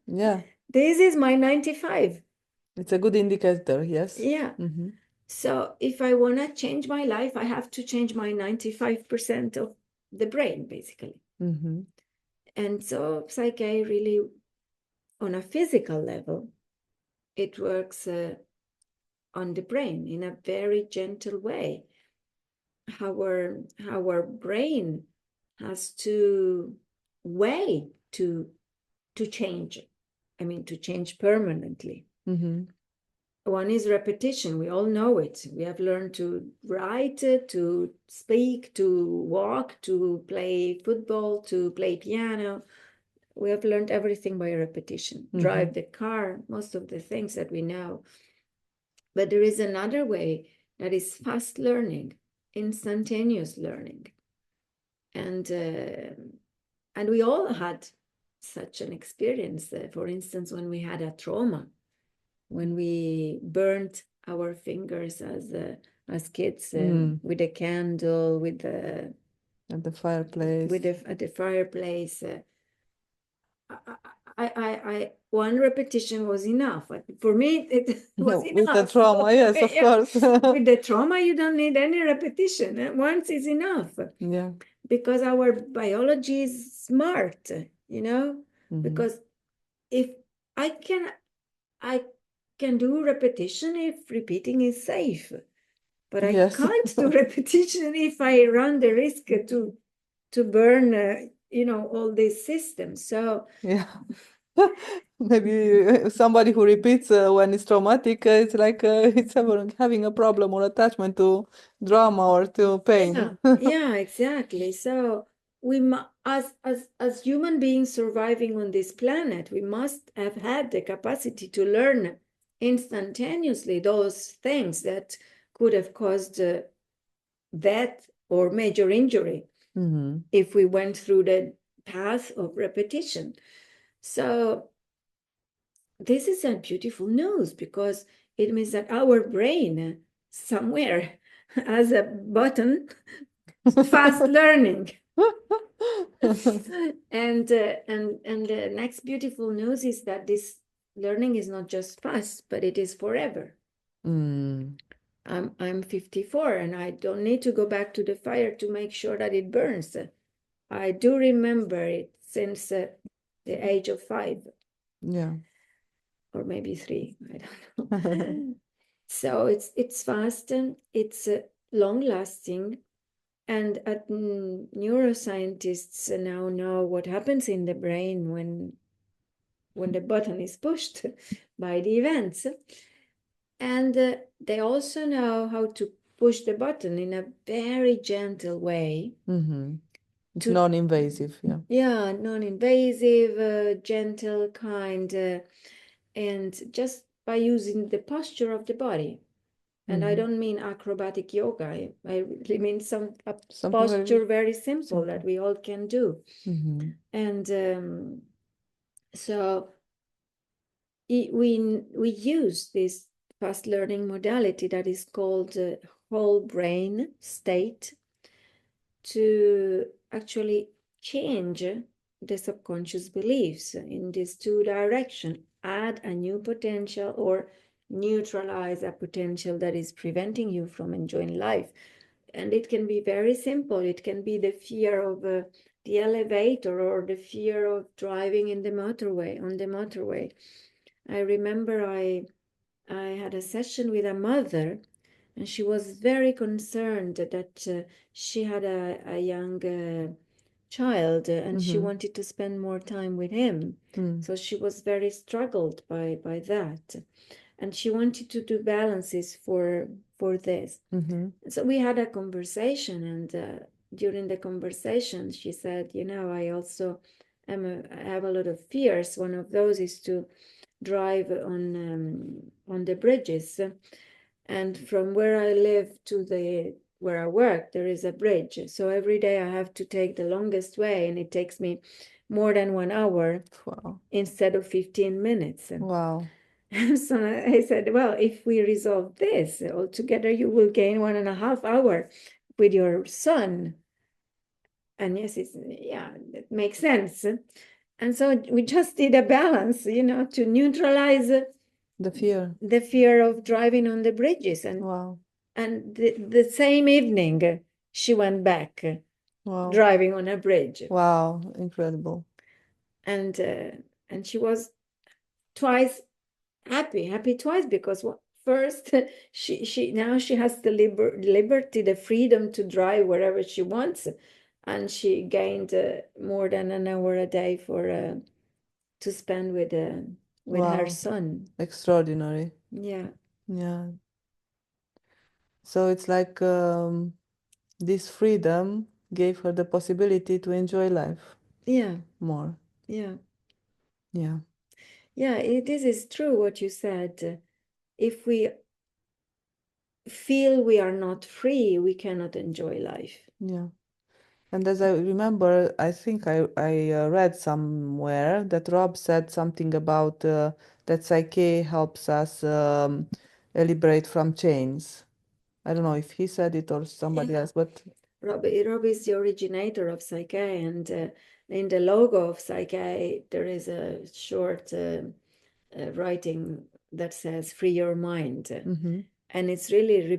[SPEAKER 1] Yeah.
[SPEAKER 2] This is my 95.
[SPEAKER 1] It's a good indicator, yes.
[SPEAKER 2] Yeah. So if I want to change my life, I have to change my 95% of the brain, basically. And so Psyche really, on a physical level, it works on the brain in a very gentle way. Our brain has to way to change. I mean, to change permanently. One is repetition. We all know it. We have learned to write, to speak, to walk, to play football, to play piano. We have learned everything by repetition. Drive the car, most of the things that we know. But there is another way that is fast learning, instantaneous learning. And we all had such an experience. For instance, when we had a trauma, when we burned our fingers as kids with a candle, with the
[SPEAKER 1] at the fireplace.
[SPEAKER 2] At the fireplace. I one repetition was enough. For me, it was enough.
[SPEAKER 1] With the trauma, yes, of course.
[SPEAKER 2] With the trauma, you don't need any repetition. Once is enough.
[SPEAKER 1] Yeah.
[SPEAKER 2] Because our biology is smart, because if I can do repetition if repeating is safe, but I can't do repetition if I run the risk to burn all these systems. So
[SPEAKER 1] yeah. Maybe somebody who repeats when it's traumatic, it's like it's having a problem or attachment to drama or to pain.
[SPEAKER 2] Yeah, exactly. So we as human beings surviving on this planet, we must have had the capacity to learn instantaneously those things that could have caused death or major injury if we went through the path of repetition. So this is a beautiful news, because it means that our brain somewhere has a button, fast learning. And the next beautiful news is that this learning is not just fast, but it is forever. I'm 54 and I don't need to go back to the fire to make sure that it burns. I do remember it since the age of 5.
[SPEAKER 1] Yeah.
[SPEAKER 2] Or maybe 3, I don't know. So it's fast and it's long lasting. And neuroscientists now know what happens in the brain when the button is pushed by the events. And they also know how to push the button in a very gentle way.
[SPEAKER 1] Non-invasive, yeah.
[SPEAKER 2] Yeah, non-invasive, gentle, kind, and just by using the posture of the body. And I don't mean acrobatic yoga. I really mean some posture very simple that we all can do. And so we use this fast learning modality that is called whole brain state to actually change the subconscious beliefs in these 2 directions. Add a new potential or neutralize a potential that is preventing you from enjoying life. And it can be very simple. It can be the fear of the elevator or the fear of driving on the motorway. I remember I had a session with a mother, and she was very concerned that she had a young child, and she wanted to spend more time with him. So she was very struggled by that, and she wanted to do balances for this. So we had a conversation, and during the conversation she said, I also I have a lot of fears. One of those is to drive on the bridges, and from where I live to the where I work, there is a bridge. So every day I have to take the longest way, and it takes me more than 1 hour
[SPEAKER 1] Wow.
[SPEAKER 2] instead of 15 minutes.
[SPEAKER 1] Wow.
[SPEAKER 2] So I said, well, if we resolve this altogether, you will gain 1.5 hours with your son. And yes, it makes sense. And so we just did a balance, to neutralize
[SPEAKER 1] The fear.
[SPEAKER 2] of driving on the bridges. And
[SPEAKER 1] Wow.
[SPEAKER 2] and the same evening, she went back
[SPEAKER 1] Wow.
[SPEAKER 2] driving on a bridge.
[SPEAKER 1] Wow. Incredible.
[SPEAKER 2] And she was twice happy twice, because first she now she has the liberty, the freedom to drive wherever she wants, and she gained more than an hour a day for to spend with her
[SPEAKER 1] Wow.
[SPEAKER 2] son.
[SPEAKER 1] Extraordinary.
[SPEAKER 2] Yeah.
[SPEAKER 1] Yeah. So it's like this freedom gave her the possibility to enjoy life
[SPEAKER 2] Yeah.
[SPEAKER 1] more.
[SPEAKER 2] Yeah.
[SPEAKER 1] Yeah.
[SPEAKER 2] Yeah. This is true what you said. If we feel we are not free, we cannot enjoy life.
[SPEAKER 1] Yeah. And as I remember, I think I read somewhere that Rob said something about that psyche helps us liberate from chains. I don't know if he said it or somebody else, but
[SPEAKER 2] Rob is the originator of Psyche, and in the logo of Psyche, there is a short writing that says, "Free your mind." And it's really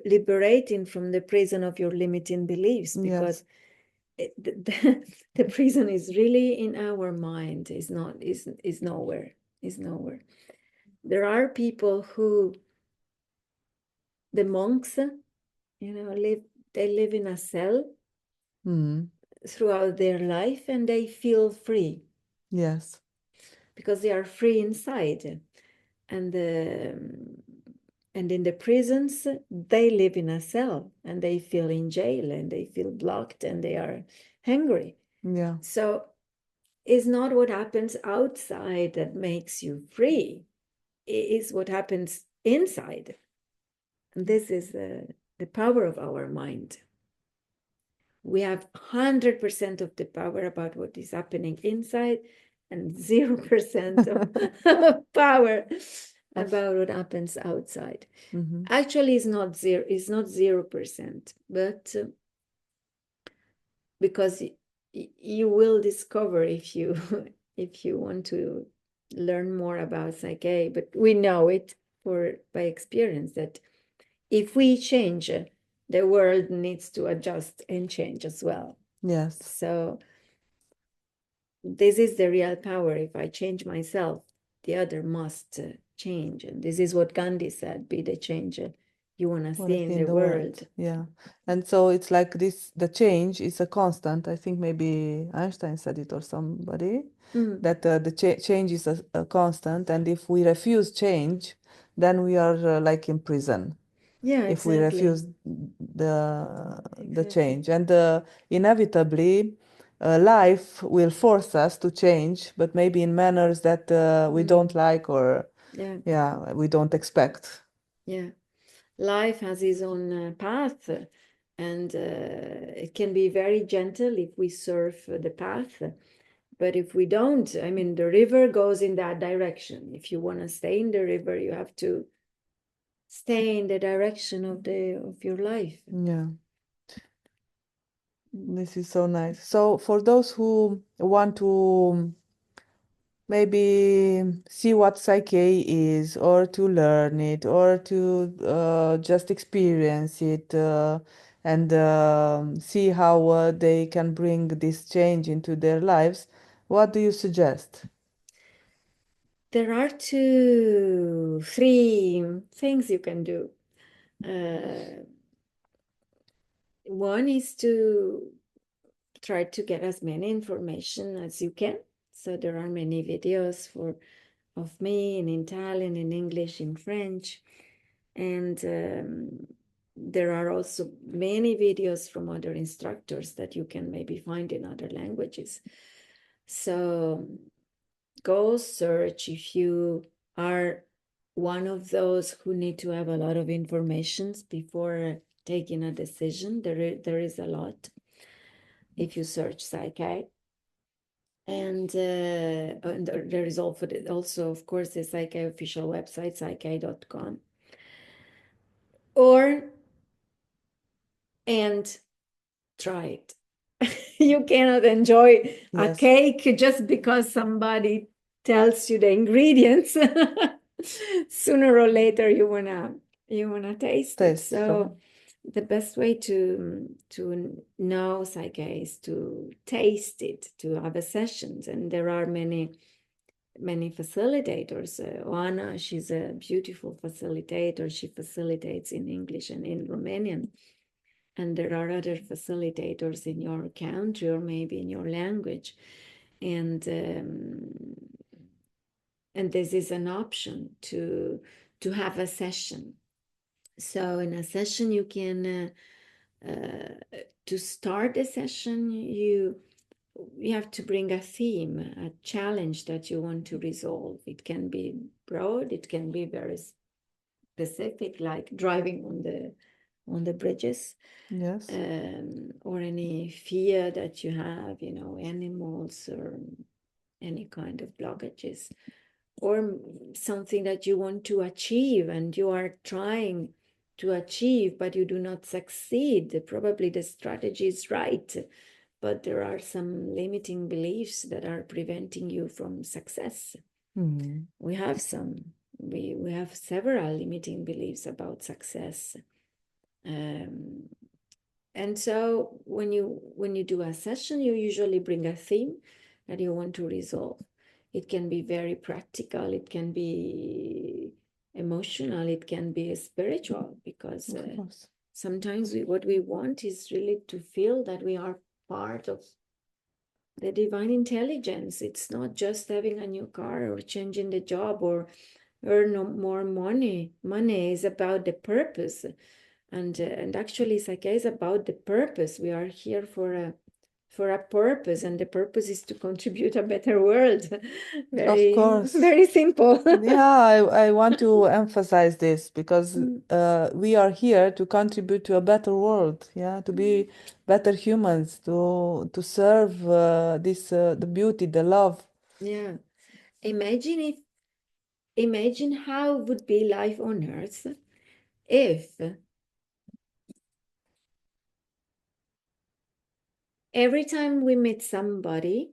[SPEAKER 2] liberating from the prison of your limiting beliefs, because the prison is really in our mind. Is nowhere. There are people who, the monks, they live in a cell throughout their life, and they feel free.
[SPEAKER 1] Yes.
[SPEAKER 2] Because they are free inside. And in the prisons, they live in a cell, and they feel in jail, and they feel blocked, and they are hungry.
[SPEAKER 1] Yeah.
[SPEAKER 2] So it's not what happens outside that makes you free. It is what happens inside. And this is the power of our mind. We have 100% of the power about what is happening inside, and 0% of power about what happens outside. Actually, it's not 0%, but because you will discover if you want to learn more about Psyche. But we know it by experience that if we change, the world needs to adjust and change as well.
[SPEAKER 1] Yes.
[SPEAKER 2] So this is the real power. If I change myself, the other must change. And this is what Gandhi said, be the change you want to see in the world.
[SPEAKER 1] Yeah. And so it's like this, the change is a constant. I think maybe Einstein said it or somebody, that the change is a constant. And if we refuse change, then we are like in prison.
[SPEAKER 2] Yeah,
[SPEAKER 1] if we refuse the change. And inevitably, life will force us to change, but maybe in manners that we don't like, or we don't expect.
[SPEAKER 2] Yeah, life has its own path, and it can be very gentle if we surf the path. But if we don't, I mean, the river goes in that direction. If you want to stay in the river, you have to stay in the direction of your life.
[SPEAKER 1] Yeah. This is so nice. So for those who want to maybe see what Psyche is, or to learn it, or to just experience it, and see how they can bring this change into their lives, what do you suggest?
[SPEAKER 2] There are 3 things you can do. One is to try to get as many information as you can. So there are many videos of me in Italian, in English, in French. And there are also many videos from other instructors that you can maybe find in other languages. So go search if you are one of those who need to have a lot of information before taking a decision. There is a lot if you search Psyche. And there is also, of course, the Psyche official website, psyche.com. And try it. You cannot enjoy a cake just because somebody tells you the ingredients. Sooner or later, you wanna taste it. So the best way to know Psyche is to taste it, to have a sessions, and there are many facilitators. Oana, she's a beautiful facilitator. She facilitates in English and in Romanian. And there are other facilitators in your country or maybe in your language. And this is an option to have a session. So in a session, you can, to start a session, you have to bring a theme, a challenge that you want to resolve. It can be broad, it can be very specific, like driving on the bridges.
[SPEAKER 1] Yes.
[SPEAKER 2] Or any fear that you have, animals or any kind of blockages, or something that you want to achieve and you are trying to achieve, but you do not succeed. Probably the strategy is right, but there are some limiting beliefs that are preventing you from success.
[SPEAKER 1] Mm-hmm.
[SPEAKER 2] We have several limiting beliefs about success. And so when you do a session, you usually bring a theme that you want to resolve. It can be very practical, it can be emotional, it can be spiritual, because sometimes what we want is really to feel that we are part of the divine intelligence. It's not just having a new car or changing the job or earn more money. Money is about the purpose. And actually, Psyche is about the purpose. We are here for a purpose, and the purpose is to contribute a better world. Very,
[SPEAKER 1] of course.
[SPEAKER 2] Very simple.
[SPEAKER 1] Yeah, I want to emphasize this because we are here to contribute to a better world. Yeah, to be better humans, to serve the beauty, the love.
[SPEAKER 2] Yeah, imagine how would be life on Earth if every time we meet somebody,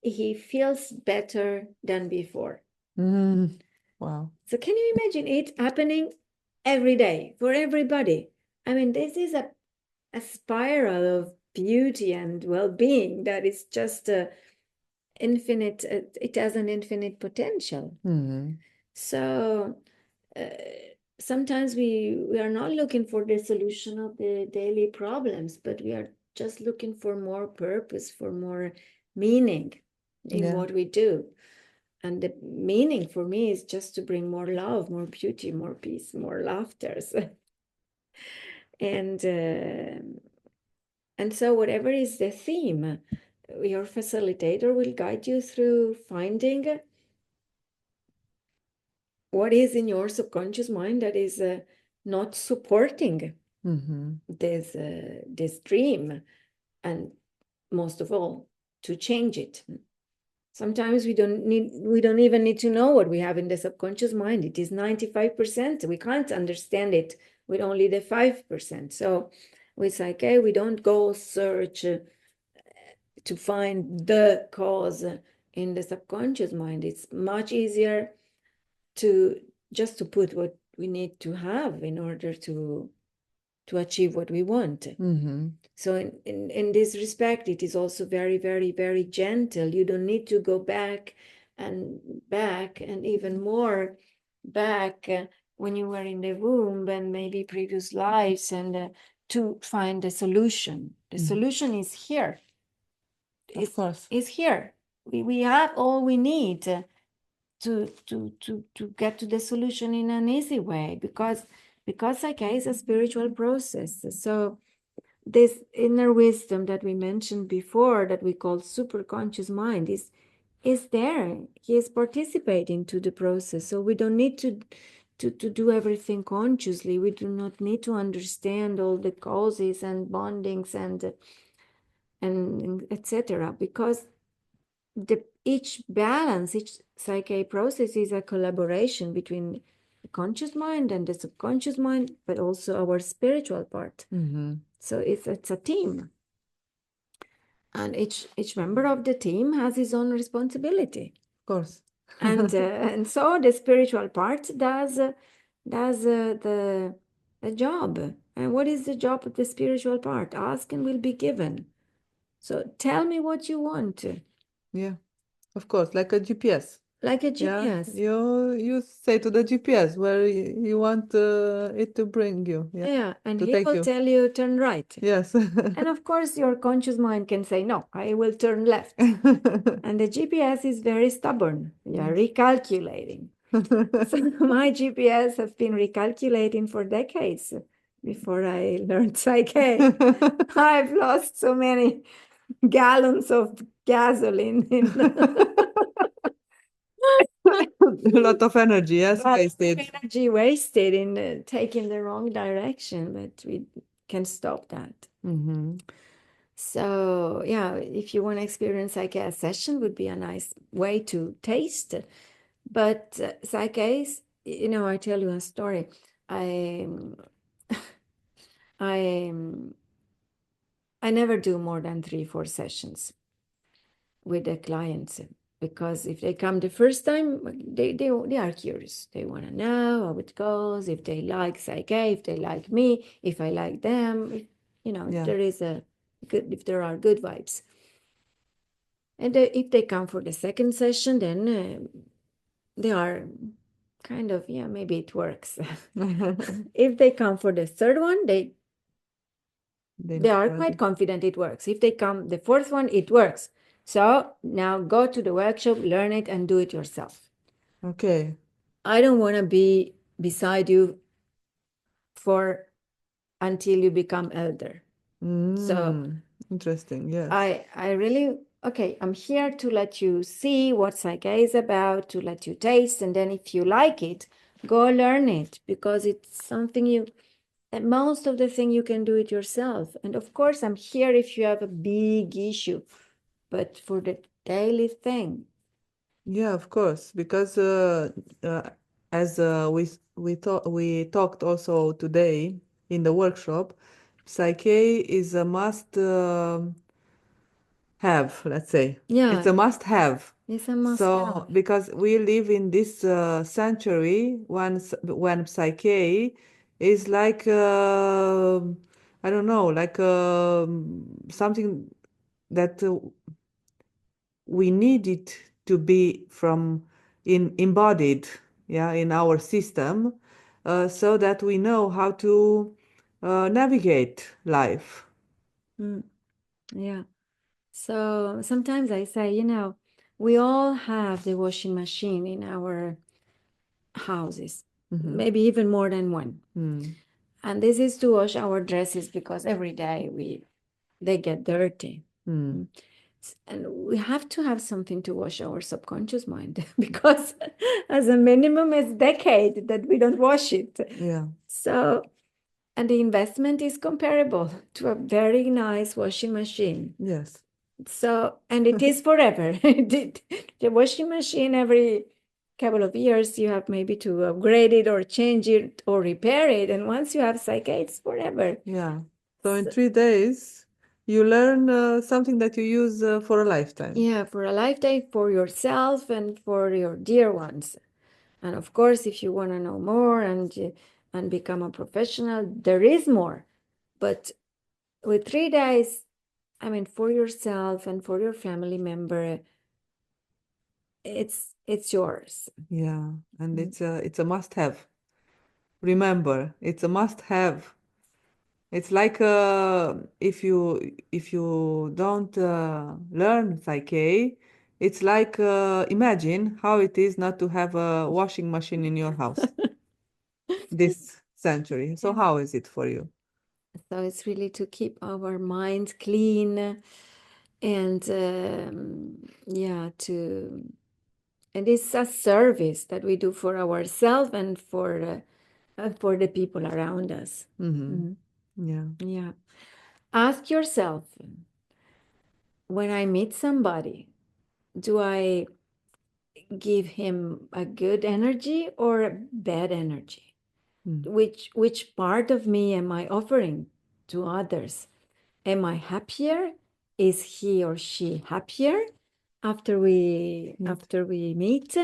[SPEAKER 2] he feels better than before.
[SPEAKER 1] Wow.
[SPEAKER 2] So can you imagine it happening every day for everybody? I mean, this is a spiral of beauty and well-being that is just infinite. It has an infinite potential.
[SPEAKER 1] Mm-hmm.
[SPEAKER 2] So sometimes we are not looking for the solution of the daily problems, but we are just looking for more purpose, for more meaning in what we do. And the meaning for me is just to bring more love, more beauty, more peace, more laughter. And so whatever is the theme, your facilitator will guide you through finding what is in your subconscious mind that is not supporting this dream, and most of all, to change it. Sometimes we don't even need to know what we have in the subconscious mind. It is 95%. We can't understand it with only the 5%. So with Psyche, we don't go search to find the cause in the subconscious mind. It's much easier to put what we need to have in order to achieve what we want. So in this respect, it is also very, very, very gentle. You don't need to go back and even more back when you were in the womb and maybe previous lives, and to find the solution. The solution is here.
[SPEAKER 1] Of course.
[SPEAKER 2] It's here. We have all we need to get to the solution in an easy way, because Psyche is a spiritual process. So this inner wisdom that we mentioned before, that we call superconscious mind, is there. He is participating to the process. So we don't need to do everything consciously. We do not need to understand all the causes and bondings and etc. Because each balance, each psyche process is a collaboration between the conscious mind and the subconscious mind, but also our spiritual part. So it's a team, and each member of the team has his own responsibility.
[SPEAKER 1] Of course.
[SPEAKER 2] And so the spiritual part does the job. And what is the job of the spiritual part? Ask and will be given. So tell me what you want.
[SPEAKER 1] Yeah, of course, like a GPS.
[SPEAKER 2] Like a
[SPEAKER 1] Yeah,
[SPEAKER 2] GPS.
[SPEAKER 1] you say to the GPS where you want it to bring you. Yeah,
[SPEAKER 2] Yeah, and
[SPEAKER 1] to
[SPEAKER 2] he
[SPEAKER 1] take
[SPEAKER 2] will
[SPEAKER 1] you.
[SPEAKER 2] tell you turn right.
[SPEAKER 1] Yes.
[SPEAKER 2] And of course, your conscious mind can say, no, I will turn left. And the GPS is very stubborn. You are recalculating. So my GPS has been recalculating for decades before I learned psyche. I've lost so many gallons of gasoline in
[SPEAKER 1] A lot of energy, yes,
[SPEAKER 2] lot of
[SPEAKER 1] wasted.
[SPEAKER 2] energy wasted in taking the wrong direction, but we can stop that. So yeah, if you want to experience psyche, a session would be a nice way to taste. But psyche is, I tell you a story. I never do more than 3-4 sessions with the clients, because if they come the first time, they are curious. They want to know how it goes, if they like psyche, if they like me, if I like them, if there is if there are good vibes. And if they come for the second session, then they are kind of, maybe it works. If they come for the third one, they are quite confident it works. If they come the fourth one, it works. So now go to the workshop, learn it, and do it yourself.
[SPEAKER 1] Okay.
[SPEAKER 2] I don't want to be beside you until you become elder. So
[SPEAKER 1] interesting, yes.
[SPEAKER 2] I really, okay, I'm here to let you see what psyche is about, to let you taste, and then if you like it, go learn it, because it's something most of the thing you can do it yourself. And of course, I'm here if you have a big issue, but for the daily thing.
[SPEAKER 1] Yeah, of course, because as we talked also today in the workshop, psyche is a must have, let's say.
[SPEAKER 2] Yeah,
[SPEAKER 1] it's a must have.
[SPEAKER 2] It's a must
[SPEAKER 1] So
[SPEAKER 2] have.
[SPEAKER 1] because we live in this century when psyche is like I don't know, like something that we need it to be embodied, in our system, so that we know how to navigate life.
[SPEAKER 2] Yeah. So sometimes I say, we all have the washing machine in our houses, maybe even more than one. And this is to wash our dresses, because every day they get dirty. And we have to have something to wash our subconscious mind, because as a minimum, it's a decade that we don't wash it.
[SPEAKER 1] Yeah.
[SPEAKER 2] So, and the investment is comparable to a very nice washing machine.
[SPEAKER 1] Yes.
[SPEAKER 2] So, and it is forever. The washing machine, every couple of years, you have maybe to upgrade it or change it or repair it. And once you have psyche, it's forever.
[SPEAKER 1] Yeah. So in 3 days, you learn something that you use for a lifetime.
[SPEAKER 2] Yeah, for a lifetime, for yourself and for your dear ones. And of course, if you want to know more and become a professional, there is more. But with 3 days, for yourself and for your family member, it's yours.
[SPEAKER 1] Yeah, and it's a must have. Remember, it's a must have. It's like if you don't learn psyche, it's like imagine how it is not to have a washing machine in your house this century. So how is it for you?
[SPEAKER 2] So it's really to keep our minds clean and to And it's a service that we do for ourselves and for the people around us.
[SPEAKER 1] Yeah.
[SPEAKER 2] Yeah. Ask yourself, when I meet somebody, do I give him a good energy or a bad energy? Which part of me am I offering to others? Am I happier? Is he or she happier after we meet?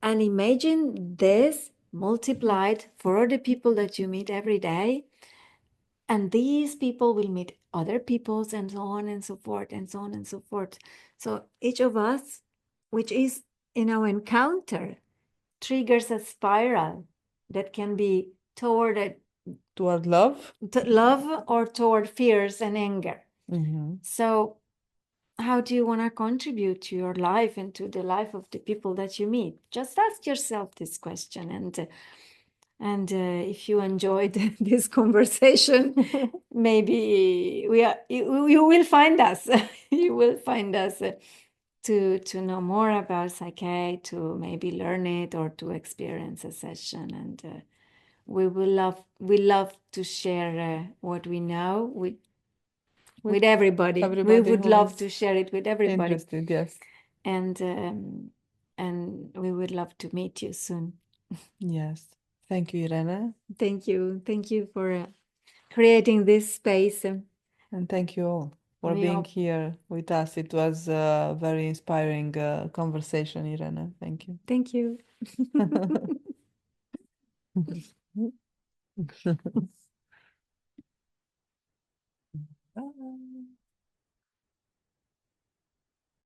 [SPEAKER 2] And imagine this multiplied for the people that you meet every day. And these people will meet other peoples, and so on and so forth, and so on and so forth. So each of us, which is in our encounter, triggers a spiral that can be toward
[SPEAKER 1] love,
[SPEAKER 2] love or toward fears and anger. So how do you want to contribute to your life and to the life of the people that you meet? Just ask yourself this question. And if you enjoyed this conversation, maybe you will find us. You will find us to know more about PSYCH-K, to maybe learn it or to experience a session. And we love to share what we know with everybody. We would love to share it with everybody.
[SPEAKER 1] Interested, yes.
[SPEAKER 2] And we would love to meet you soon.
[SPEAKER 1] Yes. Thank you, Irene.
[SPEAKER 2] Thank you. Thank you for creating this space.
[SPEAKER 1] And thank you all for being here with us. It was a very inspiring conversation, Irene. Thank you.
[SPEAKER 2] Thank you.
[SPEAKER 1] Bye.